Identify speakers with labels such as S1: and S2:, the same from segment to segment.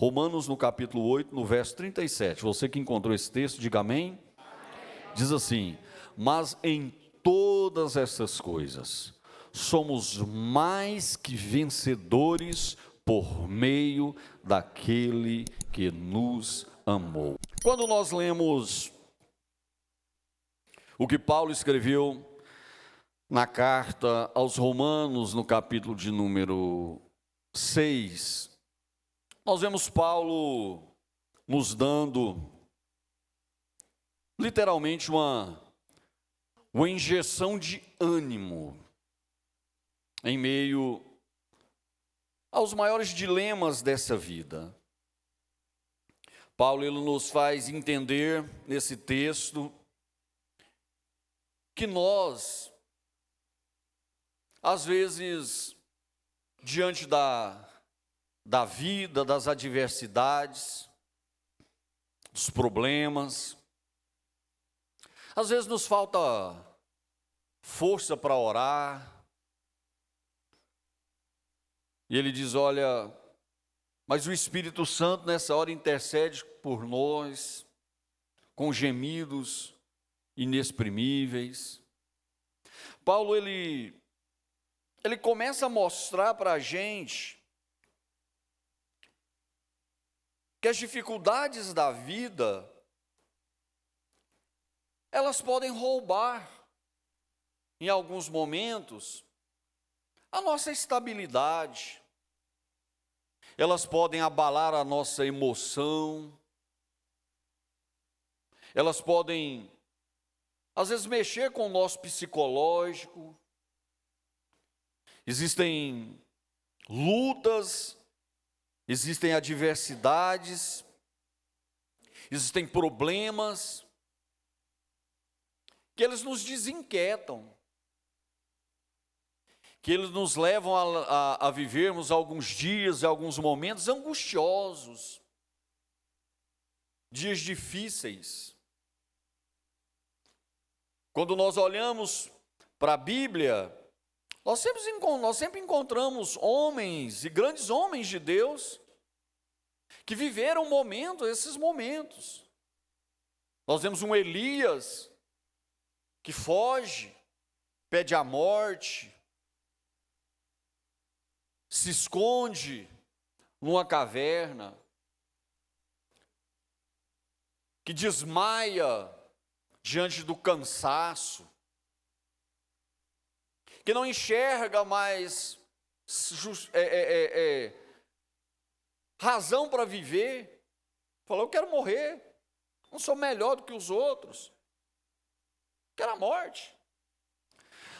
S1: Romanos, no capítulo 8, no verso 37. Você que encontrou esse texto, diga amém. Diz assim: mas em todas essas coisas somos mais que vencedores por meio daquele que nos amou. Quando nós lemos o que Paulo escreveu na carta aos Romanos, no capítulo de número 6, nós vemos Paulo nos dando literalmente uma injeção de ânimo em meio aos maiores dilemas dessa vida. Paulo, ele nos faz entender nesse texto que nós, às vezes, diante da vida, das adversidades, dos problemas, às vezes nos falta força para orar. E ele diz: olha, mas o Espírito Santo nessa hora intercede por nós, com gemidos inexprimíveis. Paulo, ele começa a mostrar para a gente que as dificuldades da vida, elas podem roubar, em alguns momentos, a nossa estabilidade. Elas podem abalar a nossa emoção. Elas podem, às vezes, mexer com o nosso psicológico. Existem lutas, existem adversidades, existem problemas que eles nos desinquietam, que eles nos levam a vivermos alguns dias e alguns momentos angustiosos, dias difíceis. Quando nós olhamos para a Bíblia, nós sempre encontramos homens e grandes homens de Deus que viveram esses momentos. Nós vemos um Elias que foge, pede a morte, se esconde numa caverna, que desmaia diante do cansaço, que não enxerga mais razão para viver. Falou: eu quero morrer, não sou melhor do que os outros, quero a morte.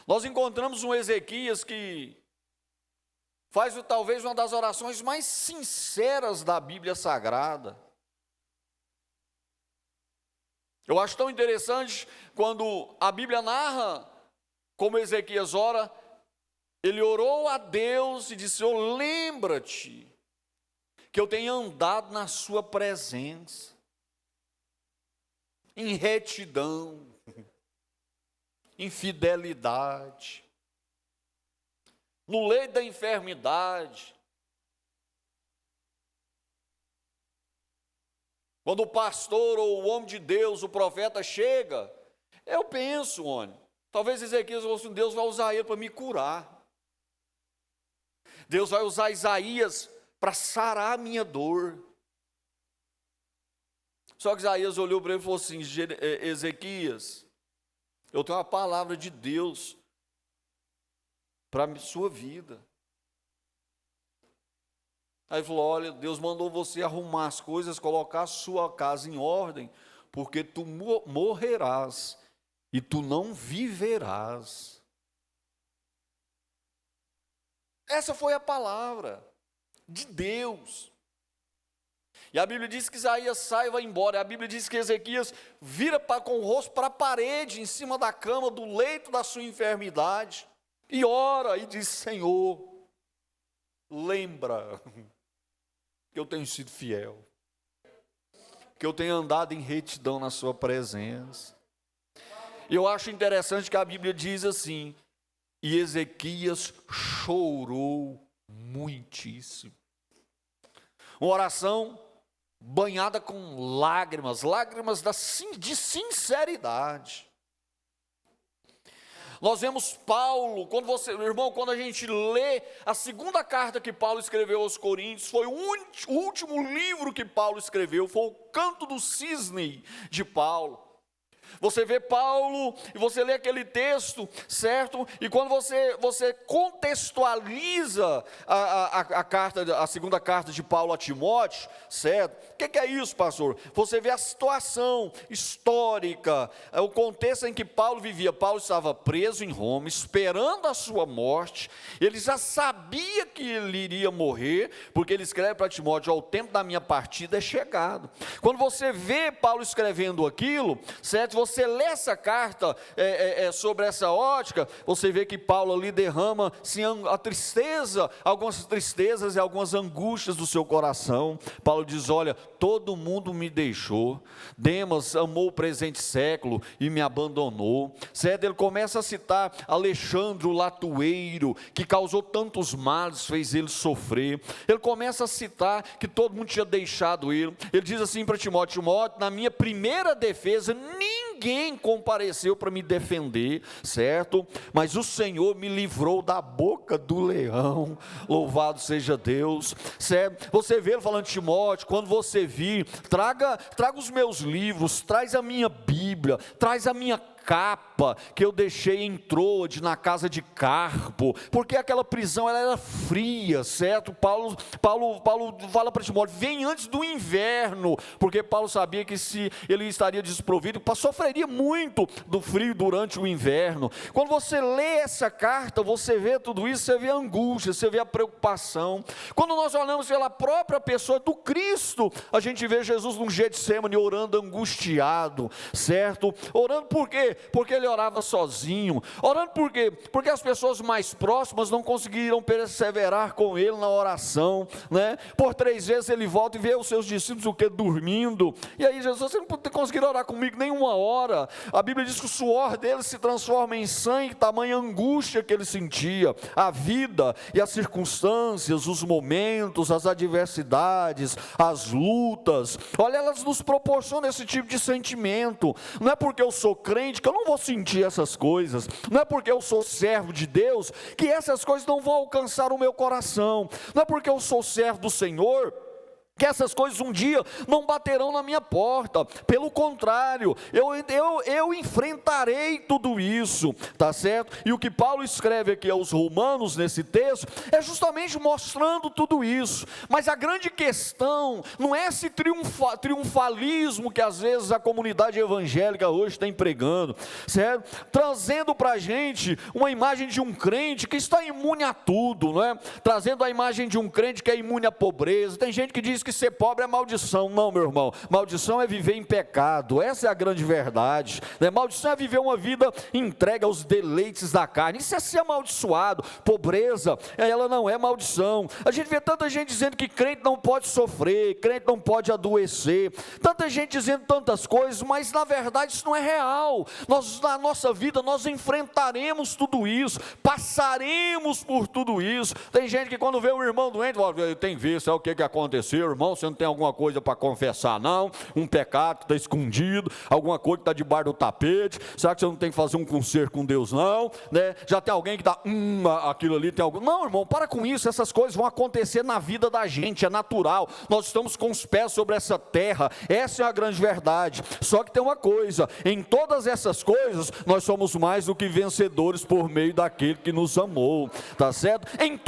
S1: Nós encontramos um Ezequias que faz talvez uma das orações mais sinceras da Bíblia Sagrada. Eu acho tão interessante quando a Bíblia narra como Ezequias ora. Ele orou a Deus e disse: Senhor, lembra-te que eu tenho andado na sua presença, em retidão, em fidelidade, no leito da enfermidade. Quando o pastor ou o homem de Deus, o profeta chega, eu penso, talvez Ezequias fosse um: Deus vai usar ele para me curar. Deus vai usar Isaías para sarar a minha dor. Só que Isaías olhou para ele e falou assim: Ezequias, eu tenho uma palavra de Deus para a sua vida. Aí ele falou: olha, Deus mandou você arrumar as coisas, colocar a sua casa em ordem, porque tu morrerás e tu não viverás. Essa foi a palavra de Deus. E a Bíblia diz que Isaías sai e vai embora. A Bíblia diz que Ezequias vira com o rosto para a parede, em cima da cama, do leito da sua enfermidade, e ora e diz: Senhor, lembra que eu tenho sido fiel, que eu tenho andado em retidão na sua presença. E eu acho interessante que a Bíblia diz assim: e Ezequias chorou muitíssimo. Uma oração banhada com lágrimas, de sinceridade. Nós vemos Paulo, quando a gente lê a segunda carta que Paulo escreveu aos Coríntios, foi o último livro que Paulo escreveu, foi o Canto do Cisne de Paulo. Você vê Paulo e você lê aquele texto, certo? E quando você contextualiza a segunda carta de Paulo a Timóteo, certo? O que é isso, pastor? Você vê a situação histórica, o contexto em que Paulo vivia. Paulo estava preso em Roma, esperando a sua morte. Ele já sabia que ele iria morrer, porque ele escreve para Timóteo: o tempo da minha partida é chegado. Quando você vê Paulo escrevendo aquilo, certo? Você lê essa carta sobre essa ótica, você vê que Paulo ali derrama sim, a tristeza, algumas tristezas e algumas angústias do seu coração. Paulo diz: olha, todo mundo me deixou, Demas amou o presente século e me abandonou, certo? Ele começa a citar Alexandre o latueiro, que causou tantos males, fez ele sofrer. Ele começa a citar que todo mundo tinha deixado ele. Ele diz assim para Timóteo: Timóteo, na minha primeira defesa, ninguém compareceu para me defender, certo? Mas o Senhor me livrou da boca do leão, louvado seja Deus, certo? Você vê ele falando: Timóteo, quando você vir, traga os meus livros, traz a minha Bíblia, traz a minha capa que eu deixei em Troade, na casa de Carpo, porque aquela prisão ela era fria, certo? Paulo fala para Timóteo: vem antes do inverno, porque Paulo sabia que se ele estaria desprovido, sofreria muito do frio durante o inverno. Quando você lê essa carta, você vê tudo isso, você vê a angústia, você vê a preocupação. Quando nós olhamos pela própria pessoa do Cristo, a gente vê Jesus num Getsemane orando angustiado, certo? Orando por quê? Porque ele orava sozinho. Orando por quê? Porque as pessoas mais próximas não conseguiram perseverar com ele na oração, né? Por 3 vezes ele volta e vê os seus discípulos o que? Dormindo. E aí Jesus: você não conseguiram orar comigo nem uma hora. A Bíblia diz que o suor dele se transforma em sangue, tamanha angústia que ele sentia. A vida e as circunstâncias, os momentos, as adversidades, as lutas, olha, elas nos proporcionam esse tipo de sentimento. Não é porque eu sou crente que eu não vou sentir essas coisas, não é porque eu sou servo de Deus que essas coisas não vão alcançar o meu coração, não é porque eu sou servo do Senhor que essas coisas um dia não baterão na minha porta. Pelo contrário, eu enfrentarei tudo isso, tá certo? E o que Paulo escreve aqui aos Romanos nesse texto é justamente mostrando tudo isso. Mas a grande questão não é esse triunfalismo que às vezes a comunidade evangélica hoje está empregando, certo? Trazendo para a gente uma imagem de um crente que está imune a tudo, não é? Trazendo a imagem de um crente que é imune à pobreza. Tem gente que diz que ser pobre é maldição. Não, meu irmão, maldição é viver em pecado, essa é a grande verdade, né? Maldição é viver uma vida entregue aos deleites da carne, isso é ser amaldiçoado. Pobreza, ela não é maldição. A gente vê tanta gente dizendo que crente não pode sofrer, crente não pode adoecer, tanta gente dizendo tantas coisas, mas na verdade isso não é real. Na nossa vida nós enfrentaremos tudo isso, passaremos por tudo isso. Tem gente que quando vê um irmão doente, tem visto, é o que aconteceu, irmão, você não tem alguma coisa para confessar não? Um pecado que está escondido, alguma coisa que está debaixo do tapete? Será que você não tem que fazer um conserto com Deus não? Né? Já tem alguém que está, aquilo ali tem algo. Não, irmão, para com isso, essas coisas vão acontecer na vida da gente, é natural. Nós estamos com os pés sobre essa terra, essa é a grande verdade. Só que tem uma coisa, em todas essas coisas, nós somos mais do que vencedores por meio daquele que nos amou, tá certo? Em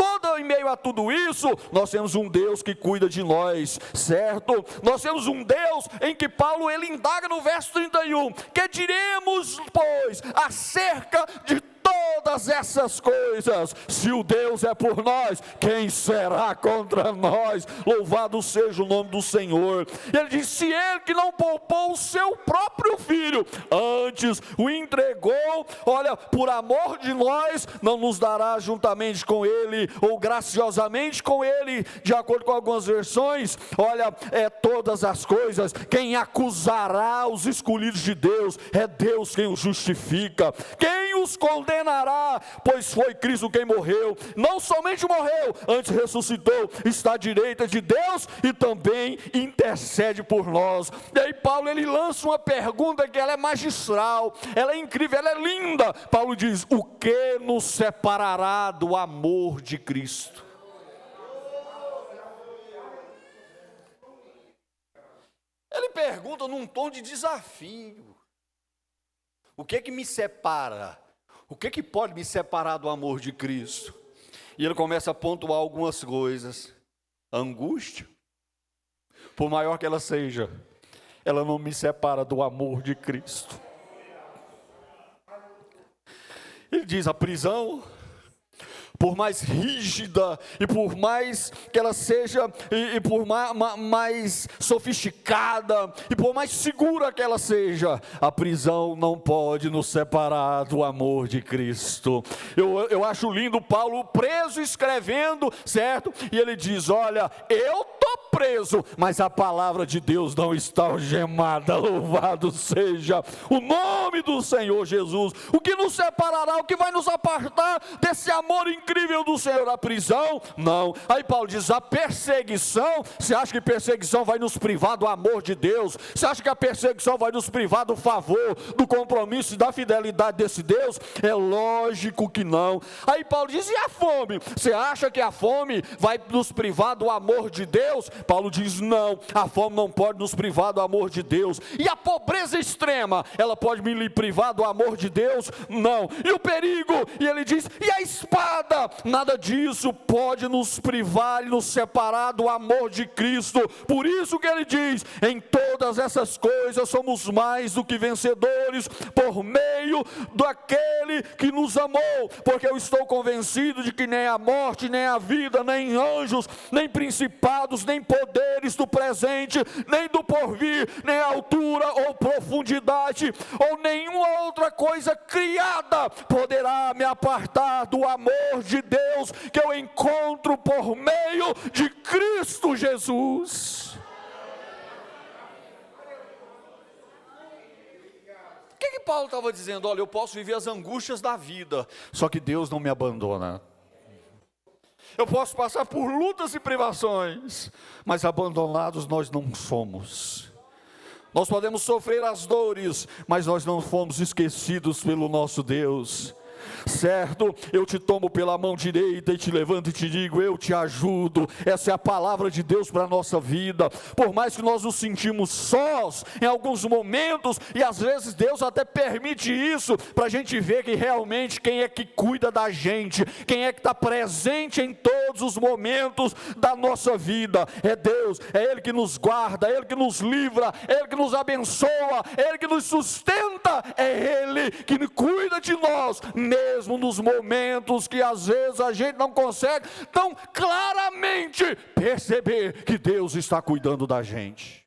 S1: meio a tudo isso, nós temos um Deus que cuida de nós, certo? Nós temos um Deus em que Paulo ele indaga no verso 31, que diremos, pois, acerca de todas essas coisas? Se o Deus é por nós, quem será contra nós? Louvado seja o nome do Senhor. Ele diz: se ele que não poupou o seu próprio filho, antes o entregou, olha, por amor de nós, não nos dará juntamente com ele, ou graciosamente com ele, de acordo com algumas versões, olha, todas as coisas. Quem acusará os escolhidos de Deus? É Deus quem os justifica. Quem nos condenará? Pois foi Cristo quem morreu, não somente morreu, antes ressuscitou, está à direita de Deus e também intercede por nós. E aí Paulo, ele lança uma pergunta que ela é magistral, ela é incrível, ela é linda. Paulo diz: o que nos separará do amor de Cristo? Ele pergunta num tom de desafio: o que me separa? O que pode me separar do amor de Cristo? E ele começa a pontuar algumas coisas. A angústia, por maior que ela seja, ela não me separa do amor de Cristo. Ele diz: a prisão, por mais rígida e por mais que ela seja, e por mais sofisticada e por mais segura que ela seja, a prisão não pode nos separar do amor de Cristo. Eu acho lindo Paulo preso escrevendo, certo? E ele diz: olha, eu estou preso, mas a palavra de Deus não está algemada. Louvado seja o nome do Senhor Jesus. O que nos separará, o que vai nos apartar desse amor incrível do Senhor? A prisão? Não. Aí Paulo diz: a perseguição. Você acha que perseguição vai nos privar do amor de Deus? Você acha que a perseguição vai nos privar do favor, do compromisso e da fidelidade desse Deus? É lógico que não. Aí Paulo diz: e a fome? Você acha que a fome vai nos privar do amor de Deus? Paulo diz: não, a fome não pode nos privar do amor de Deus. E a pobreza extrema, ela pode me privar do amor de Deus? Não. E o perigo? E ele diz: e a espada? Nada disso pode nos privar e nos separar do amor de Cristo. Por isso que ele diz: em todas essas coisas somos mais do que vencedores por meio daquele que nos amou, porque eu estou convencido de que nem a morte, nem a vida, nem anjos, nem principados, nem poderes do presente, nem do porvir, nem altura ou profundidade, ou nenhuma outra coisa criada poderá me apartar do amor de Deus que eu encontro por meio de Cristo Jesus. O que Paulo estava dizendo? Olha, eu posso viver as angústias da vida, só que Deus não me abandona. Eu posso passar por lutas e privações, mas abandonados nós não somos. Nós podemos sofrer as dores, mas nós não fomos esquecidos pelo nosso Deus. Certo? Eu te tomo pela mão direita e te levanto e te digo: eu te ajudo. Essa é a palavra de Deus para a nossa vida. Por mais que nós nos sentimos sós em alguns momentos, e às vezes Deus até permite isso, para a gente ver que realmente quem é que cuida da gente, quem é que está presente em todos os momentos da nossa vida, é Deus. É Ele que nos guarda, é Ele que nos livra, é Ele que nos abençoa, é Ele que nos sustenta, é Ele que cuida de nós, mesmo nos momentos que às vezes a gente não consegue tão claramente perceber que Deus está cuidando da gente.